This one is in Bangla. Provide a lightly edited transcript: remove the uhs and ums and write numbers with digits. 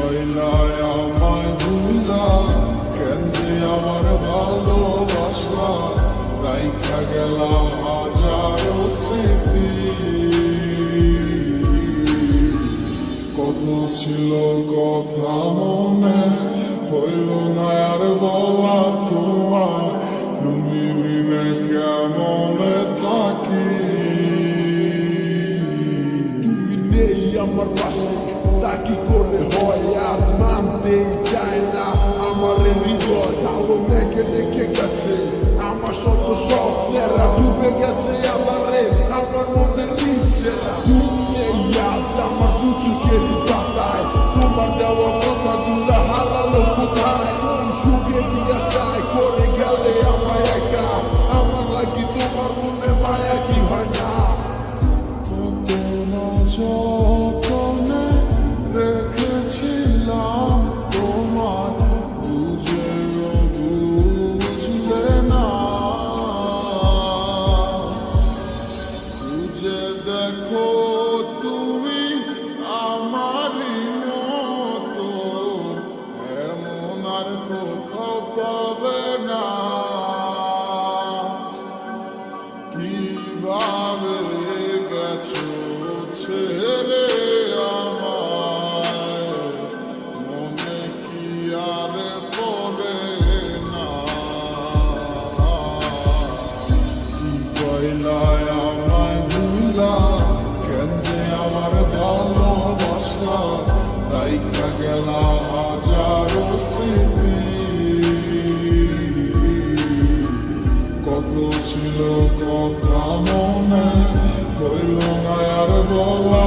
কইলায় আমায় ভুলা কেন যে আমার ভালোবাসলা রাইখা গেলা হাজারো স্মৃতি কত ছিল কথা মনে হইল না আর বলা তোমার তুমি বিনে কেমনে থাকি তুমি নেই আমার পাশে তা কি করে হয় আজ মানতেই চায় না আমার হৃদয় কালো মেঘে ডেকে গেছে আমার শত স্বপ্নেরা ডুবে গেছে আমারে আমার মনের নিচে তুমি নেই আজ আমার দু চোখের পাতায় তোমার দেওয়া কথা তুলে হারালো কোথায় সুখে দিয়া চাই করে গেলে আমায় একা আমার লাগি তোমার মনে মায়া কি হয় না কত না যতনে রেখেছিলাম তোমার বুঝেও বুঝলে না বুঝে দেখো তুমি আমারই মতো এমন আর কোথাও পাবে না কিভাবে গেছো ছেড়ে আমায় মনে কি আর পড়ে না কি কইলায় আমায় ভুলা কেন যে আমার ভালোবাসলা রাইখা গেলা হাজারো স্মৃতি কত ছিল কথা মনে হইল না আর বলা